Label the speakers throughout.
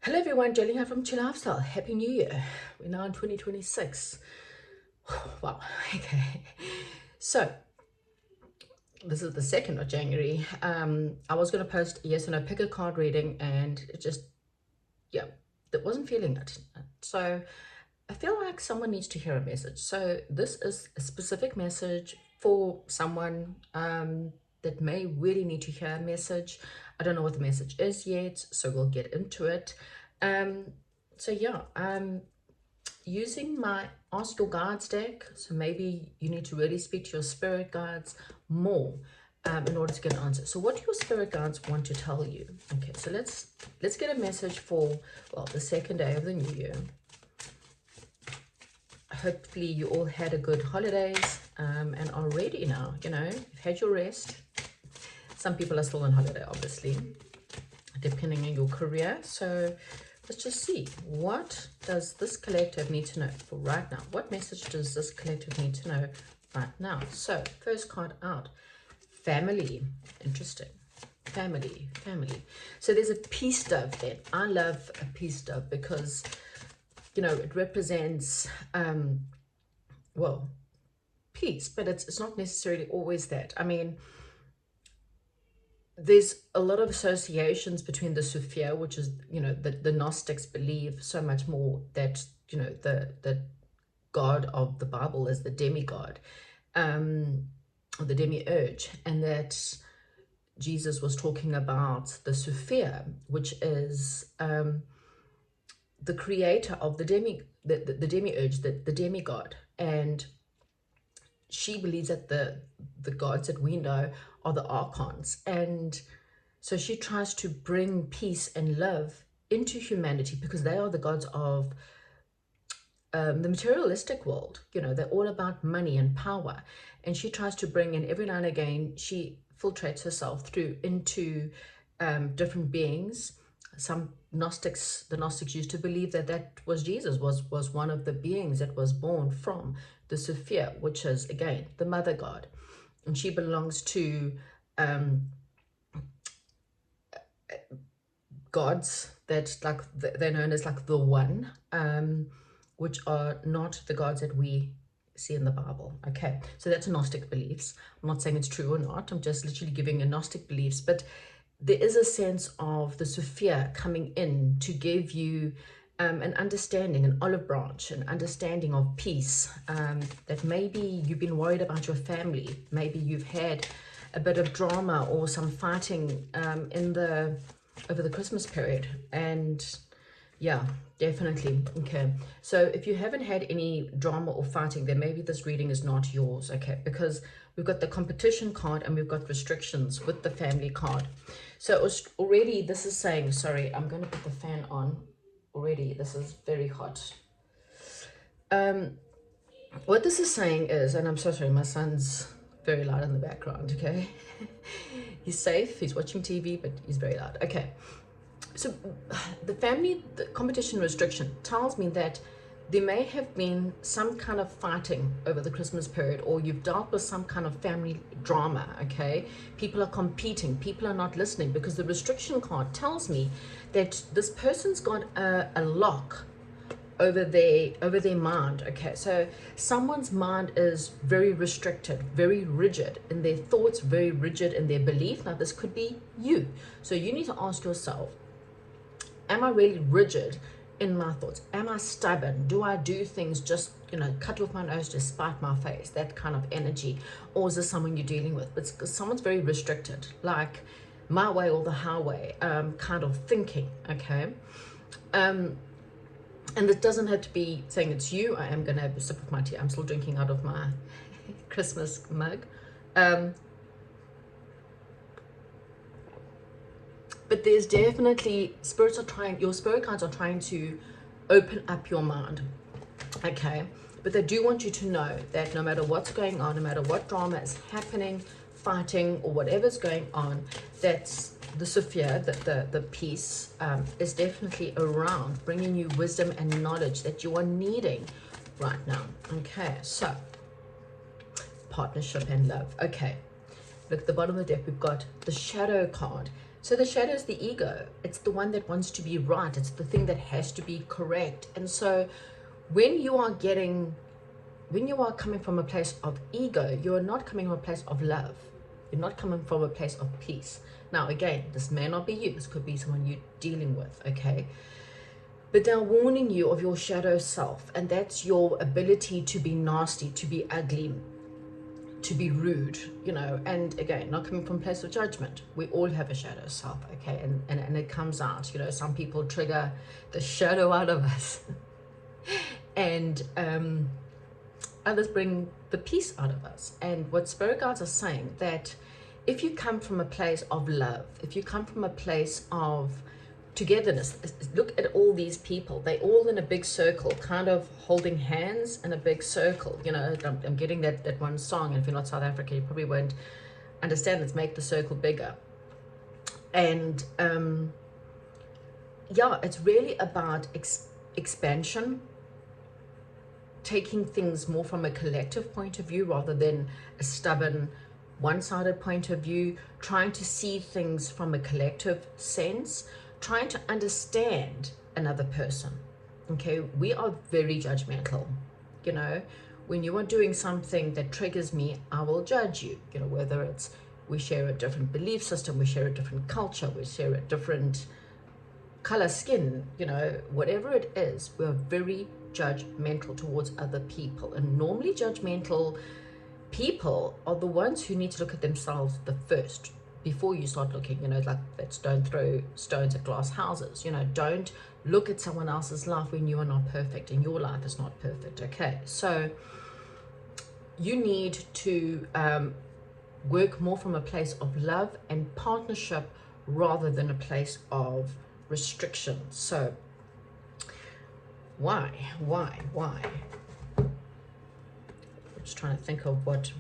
Speaker 1: Hello everyone, Jolene Ann from Chill Lifestyle. Happy New Year. We're now in 2026. Wow, okay. So, this is the 2nd of January. I was going to post yes or no pick a card reading and it just, yeah, that wasn't feeling it. So, I feel like someone needs to hear a message. So, this is a specific message for someone that may really need to hear a message. I don't know what the message is yet, so we'll get into it. Um, so yeah, using my Ask Your Guides deck. So maybe you need to really speak to your spirit guides more in order to get an answer. So what do your spirit guides want to tell you? Okay, so let's get a message for, well, the 2nd day of the new year. Hopefully you all had a good holidays and are ready now. You've had your rest. Some people are still on holiday, obviously, depending on your career. So let's just see, what does this collective need to know for right now? What message does this collective need to know right now? So first card out, family. Interesting. Family. So there's a peace dove there. I love a peace dove because, it represents, well, peace, but it's not necessarily always that. I mean, there's a lot of associations between the Sophia, which is, the Gnostics believe so much more that, the God of the Bible is the demigod, or the demiurge, and that Jesus was talking about the Sophia, which is the creator of the demiurge, the demigod, and she believes that the gods that we know are the archons, and so she tries to bring peace and love into humanity because they are the gods of the materialistic world. They're all about money and power, and she tries to bring in, every now and again she filtrates herself through into different beings. The Gnostics used to believe that was Jesus, was one of the beings that was born from the Sophia, which is again the mother god, and she belongs to gods that, like, they're known as like the one, which are not the gods that we see in the Bible. Okay, so that's Gnostic beliefs. I'm not saying it's true or not, I'm just literally giving you Gnostic beliefs, but there is a sense of the Sophia coming in to give you an understanding, an olive branch, an understanding of peace, that maybe you've been worried about your family, maybe you've had a bit of drama or some fighting over the Christmas period, and yeah, definitely. Okay, so if you haven't had any drama or fighting, then maybe this reading is not yours. Okay, because we've got the competition card and we've got restrictions with the family card. So it was already, this is saying, sorry, I'm going to put the fan on already. This is very hot. What this is saying is, and I'm so sorry, my son's very loud in the background, okay? He's safe, he's watching TV, but he's very loud. Okay, so the competition restriction tells me that there may have been some kind of fighting over the Christmas period, or you've dealt with some kind of family drama, okay? People are competing, people are not listening, because the restriction card tells me that this person's got a lock over their mind. Okay, so someone's mind is very restricted, very rigid in their thoughts, very rigid in their belief. Now this could be you, so you need to ask yourself, am I really rigid in my thoughts? Am I stubborn? Do I do things just, cut off my nose to spite my face, that kind of energy? Or is this someone you're dealing with? But someone's very restricted, like my way or the highway kind of thinking. Okay, and it doesn't have to be saying it's you. I am going to have a sip of my tea. I'm still drinking out of my Christmas mug. But there's definitely, your spirit guides are trying to open up your mind. Okay, but they do want you to know that no matter what's going on, no matter what drama is happening, fighting, or whatever's going on, that's the Sophia, the peace, is definitely around, bringing you wisdom and knowledge that you are needing right now. Okay, so partnership and love. Okay, look at the bottom of the deck, we've got the shadow card. So the shadow is the ego. It's the one that wants to be right. It's the thing that has to be correct. And so when you are coming from a place of ego, you are not coming from a place of love. You're not coming from a place of peace. Now, again, this may not be you. This could be someone you're dealing with, okay? But they're warning you of your shadow self, and that's your ability to be nasty, to be ugly, to be rude, you know. And again, not coming from a place of judgment. We all have a shadow self, okay? And it comes out, you know. Some people trigger the shadow out of us. And others bring the peace out of us. And what spirit guides are saying, that if you come from a place of love, if you come from a place of togetherness, look at all these people, they all in a big circle, kind of holding hands in a big circle, you know. I'm getting that one song, and if you're not South African, you probably won't understand. Let's make the circle bigger. And yeah, it's really about expansion, taking things more from a collective point of view rather than a stubborn one-sided point of view, trying to see things from a collective sense, trying to understand another person. Okay, we are very judgmental, you know. When you are doing something that triggers me, I will judge you, you know, whether it's we share a different belief system, we share a different culture, we share a different color skin, you know, whatever it is, we're very judgmental towards other people. And normally judgmental people are the ones who need to look at themselves the first before you start looking, you know, like that's don't throw stones at glass houses, you know. Don't look at someone else's life when you are not perfect and your life is not perfect. Okay, so you need to work more from a place of love and partnership rather than a place of restriction. So why I'm just trying to think of what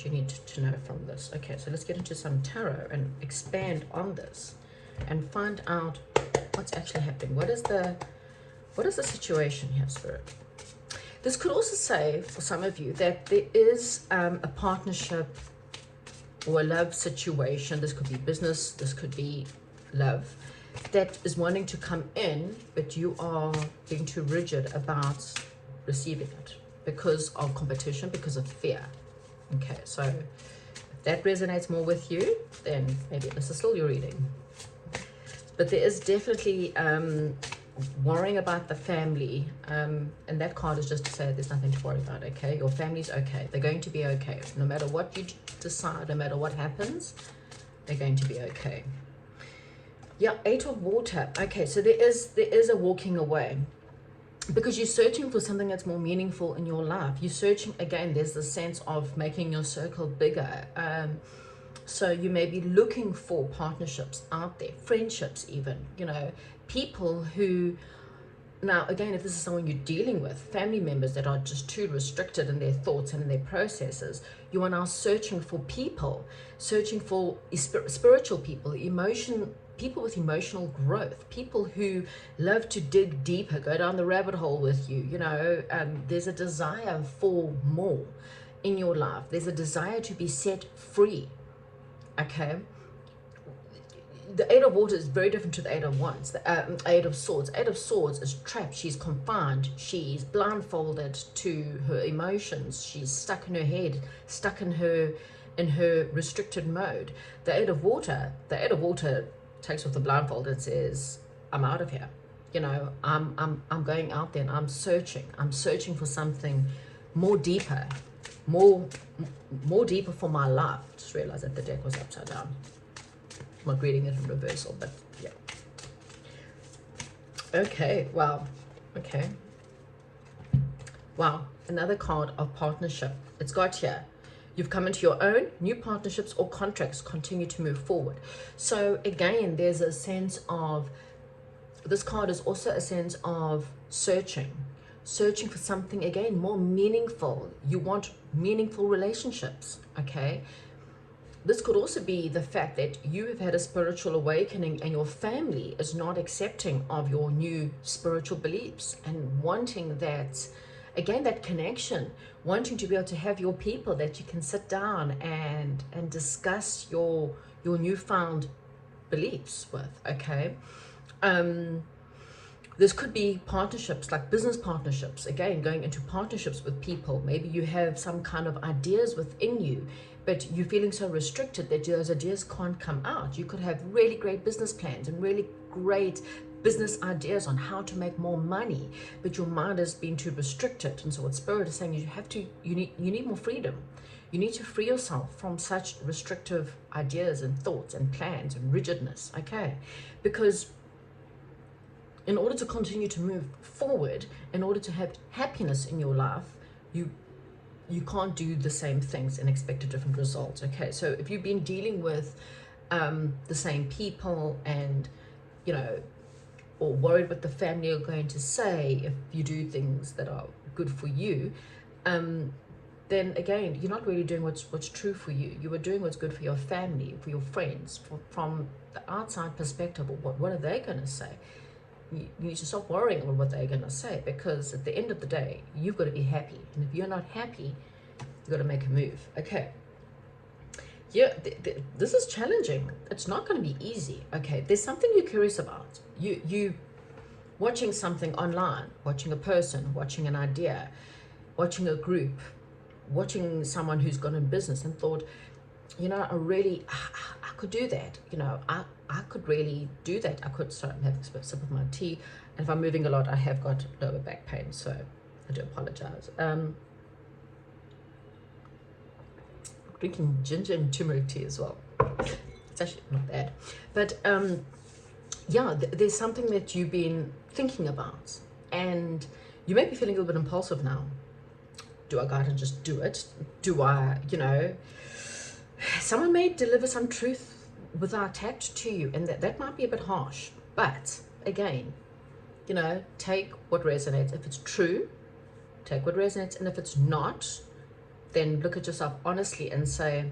Speaker 1: you need to know from this. Okay, so let's get into some tarot and expand on this and find out what's actually happening. What is the situation here, Spirit? This could also say for some of you that there is a partnership or a love situation. This could be business, this could be love, that is wanting to come in, but you are being too rigid about receiving it because of competition, because of fear. Okay, so if that resonates more with you, then maybe this is still your reading. But there is definitely worrying about the family, and that card is just to say there's nothing to worry about. Okay, your family's okay. They're going to be okay. No matter what you decide, no matter what happens, they're going to be okay. Yeah, 8 of Water. Okay, so there is a walking away, because you're searching for something that's more meaningful in your life. You're searching, again, there's the sense of making your circle bigger. So you may be looking for partnerships out there, friendships even, you know, people who, now again, if this is someone you're dealing with, family members that are just too restricted in their thoughts and in their processes, you are now searching for people, searching for spiritual people, people with emotional growth, people who love to dig deeper, go down the rabbit hole with you, you know. There's a desire for more in your life. There's a desire to be set free. Okay, the 8 of Water is very different to the 8 of Wands, the 8 of Swords. 8 of Swords is trapped, she's confined, she's blindfolded to her emotions, she's stuck in her head, stuck in her restricted mode. The 8 of Water takes off the blindfold and says, I'm out of here, you know. I'm going out there and I'm searching for something more deeper, more deeper for my life. Just realized that the deck was upside down. I'm not reading it in reversal, but yeah. Okay, wow. Okay, wow, another card of partnership. It's got here, you've come into your own, new partnerships or contracts continue to move forward. So again, there's a sense of, this card is also a sense of searching for something, again, more meaningful. You want meaningful relationships, okay? This could also be the fact that you have had a spiritual awakening and your family is not accepting of your new spiritual beliefs and wanting that again, that connection, wanting to be able to have your people that you can sit down and discuss your newfound beliefs with. Okay. This could be partnerships, like business partnerships. Again, going into partnerships with people. Maybe you have some kind of ideas within you, but you're feeling so restricted that those ideas can't come out. You could have really great business plans and really great business ideas on how to make more money, but your mind has been too restricted. And so what Spirit is saying is you need more freedom. You need to free yourself from such restrictive ideas and thoughts and plans and rigidness. Okay, because in order to continue to move forward, in order to have happiness in your life, you can't do the same things and expect a different result. Okay, so if you've been dealing with the same people and, or worried what the family are going to say if you do things that are good for you, then again, you're not really doing what's true for you. You are doing what's good for your family, for your friends, from the outside perspective. What are they going to say? You need to stop worrying about what they're going to say, because at the end of the day, you've got to be happy. And if you're not happy, you've got to make a move. Okay. Yeah, this is challenging. It's not going to be easy. Okay. There's something you're curious about. You watching something online, watching a person, watching an idea, watching a group, watching someone who's gone in business and thought, I could do that. I could really do that. Sorry, I'm having a sip of my tea. And if I'm moving a lot, I have got lower back pain. So I do apologize. Drinking ginger and turmeric tea as well. It's actually not bad. But yeah, there's something that you've been thinking about. And you may be feeling a little bit impulsive now. Do I go out and just do it? Do I, someone may deliver some truth without tact to you, and that might be a bit harsh. But again, take what resonates. If it's true, take what resonates. And if it's not, then look at yourself honestly and say,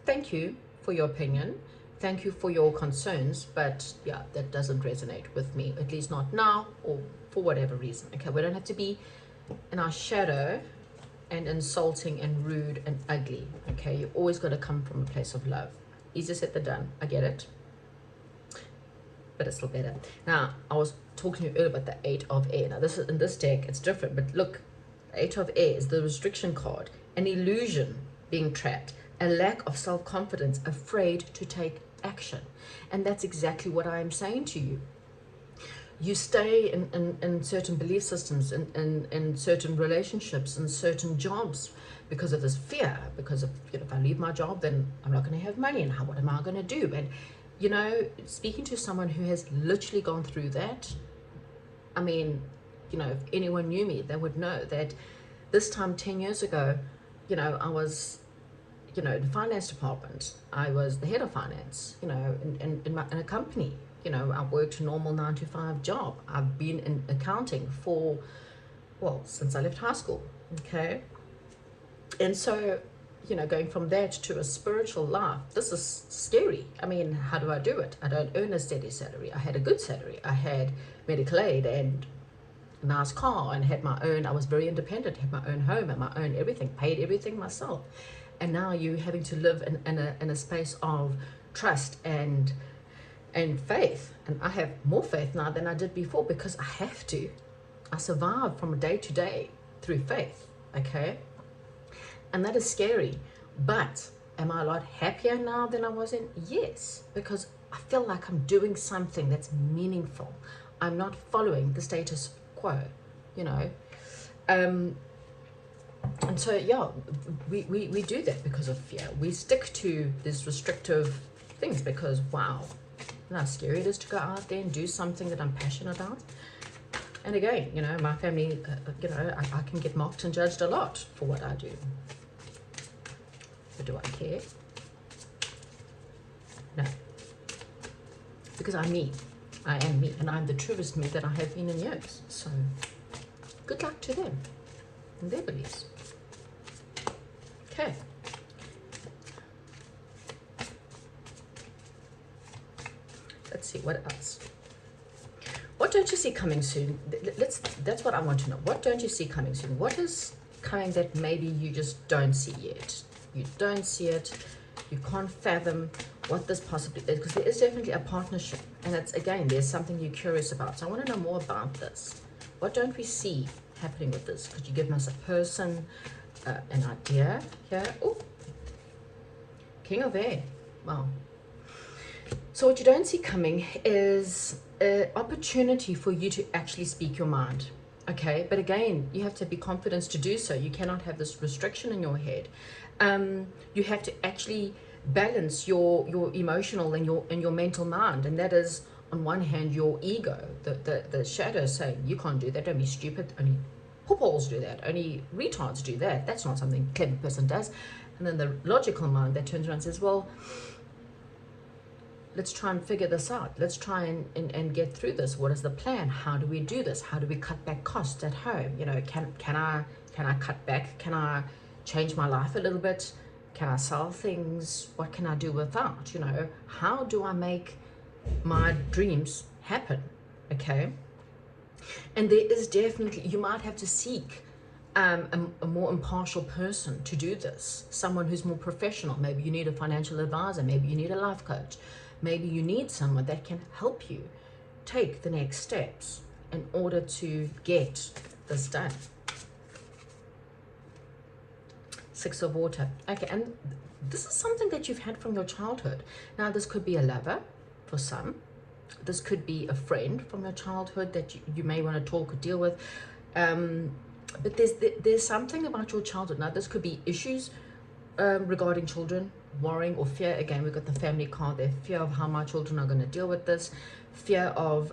Speaker 1: thank you for your opinion. Thank you for your concerns. But yeah, that doesn't resonate with me, at least not now, or for whatever reason. Okay, we don't have to be in our shadow and insulting and rude and ugly. Okay, you always got to come from a place of love. Easier said than done. I get it, but it's still better. Now, I was talking to you earlier about the 8 of air. Now, this is in this deck, it's different, but look, 8 of air is the restriction card, an illusion, being trapped, a lack of self-confidence, afraid to take action. And that's exactly what I am saying to you. You stay in certain belief systems, in certain relationships, in certain jobs, because of this fear, because of, if I leave my job, then I'm not going to have money, and what am I going to do? And, speaking to someone who has literally gone through that, I mean, if anyone knew me, they would know that this time 10 years ago, I was, in the finance department. I was the head of finance, in a company. I worked a normal 9-to-5 job. I've been in accounting since I left high school. Okay. And so, going from that to a spiritual life, this is scary. I mean, how do I do it? I don't earn a steady salary. I had a good salary. I had medical aid and a nice car, and had my own, I was very independent, had my own home and my own everything, paid everything myself. And now you're having to live in a space of trust and faith. And I have more faith now than I did before, because I have to. I survive from day to day through faith. Okay. And that is scary. But am I a lot happier now than I was in? Yes, because I feel like I'm doing something that's meaningful. I'm not following the status quo, And so, yeah, we do that because of fear. We stick to these restrictive things because, wow, you know how scary it is to go out there and do something that I'm passionate about. And again, my family, I can get mocked and judged a lot for what I do. But do I care? No. Because I'm me. I am me. And I'm the truest me that I have been in years. So, good luck to them and their beliefs. Okay. Let's see, what else? What don't you see coming soon? That's what I want to know. What don't you see coming soon? What is coming that maybe you just don't see yet? You don't see it. You can't fathom what this possibly is, because there is definitely a partnership, and it's, again, there's something you're curious about. So I want to know more about this. What don't we see happening with this? Could you give us a person, an idea here? Oh, King of Air. Wow. So what you don't see coming is an opportunity for you to actually speak your mind. Okay, but again, you have to be confident to do so. You cannot have this restriction in your head. You have to actually balance your emotional and your mental mind, and that is, on one hand, your ego, the shadow saying, you can't do that, don't be stupid, only pawpaws do that, only retards do that, that's not something a clever person does. And then the logical mind that turns around and says, well, let's try and figure this out. Let's try and get through this. What is the plan? How do we do this? How do we cut back costs at home? You know, can I cut back? Can I change my life a little bit? Can I sell things? What can I do without? You know, how do I make my dreams happen? Okay. And there is definitely, you might have to seek a more impartial person to do this, someone who's more professional. Maybe you need a financial advisor, maybe you need a life coach, maybe you need someone that can help you take the next steps in order to get this done. Six of Water. Okay, and this is something that you've had from your childhood. Now, this could be a lover for some. This could be a friend from your childhood that you may want to talk or deal with. But there's something about your childhood. Now, this could be issues regarding children, worrying or fear. Again, we've got the family card there. Fear of how my children are going to deal with this. Fear of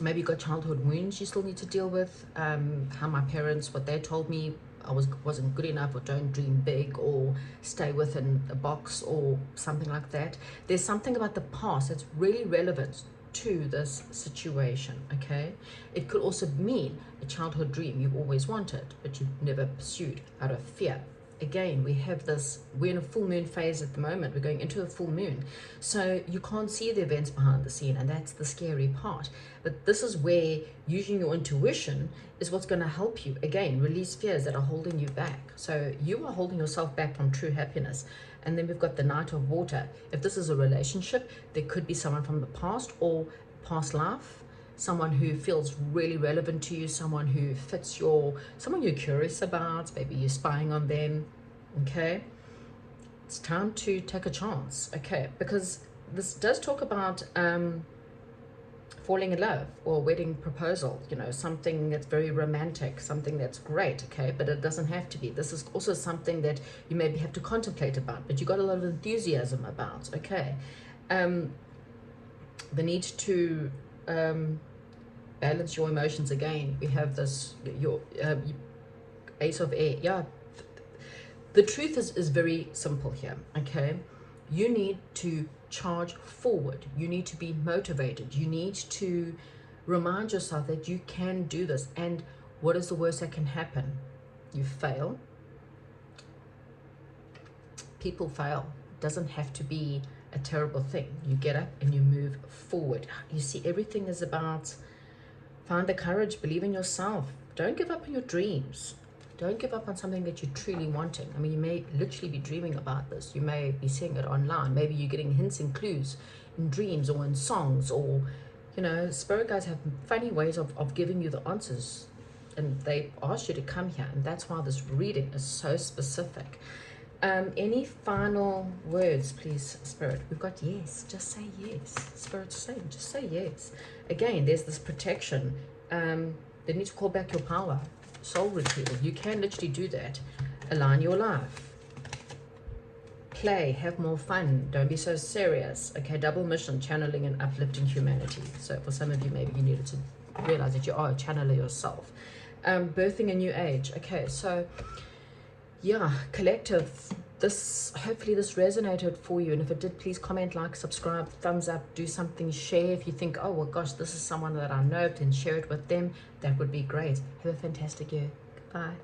Speaker 1: maybe you've got childhood wounds you still need to deal with. How my parents, what they told me, I wasn't good enough, or don't dream big, or stay within a box, or something like that. There's something about the past that's really relevant to this situation. Okay, it could also mean a childhood dream you've always wanted but you've never pursued out of fear. Again, we have this, we're in a full moon phase at the moment. We're going into a full moon, so you can't see the events behind the scene, and that's the scary part. But this is where using your intuition is what's going to help you, again, release fears that are holding you back. So you are holding yourself back from true happiness. And then we've got the Knight of Water. If this is a relationship, there could be someone from the past or past life, someone who feels really relevant to you, someone who fits someone you're curious about, maybe you're spying on them. Okay, it's time to take a chance. Okay, because this does talk about falling in love or a wedding proposal, you know, something that's very romantic, something that's great. Okay, but it doesn't have to be. This is also something that you maybe have to contemplate about, but you got a lot of enthusiasm about. Okay, the need to balance your emotions. Again, we have this, your Ace of Air. Yeah, the truth is very simple here. Okay, you need to charge forward. You need to be motivated. You need to remind yourself that you can do this. And what is the worst that can happen? You fail. People fail. It doesn't have to be a terrible thing. You get up and you move forward. You see, everything is about find the courage, believe in yourself. Don't give up on your dreams. Don't give up on something that you're truly wanting. I mean, you may literally be dreaming about this. You may be seeing it online. Maybe you're getting hints and clues in dreams or in songs, or, you know, spirit guides have funny ways of giving you the answers. And they ask you to come here. And that's why this reading is so specific. Any final words, please, Spirit? We've got yes. Just say yes. Spirit's saying, just say yes. Again, there's this protection. They need to call back your power. Soul retrieval. You can literally do that. Align your life. Play. Have more fun. Don't be so serious. Okay, double mission, channeling and uplifting humanity. So for some of you, maybe you needed to realize that you are a channeler yourself. Birthing a new age. Okay, so yeah, collective, this, hopefully this resonated for you, and if it did, please comment, like, subscribe, thumbs up, do something, share. If you think, oh well gosh, this is someone that I know, then share it with them. That would be great. Have a fantastic year. Goodbye.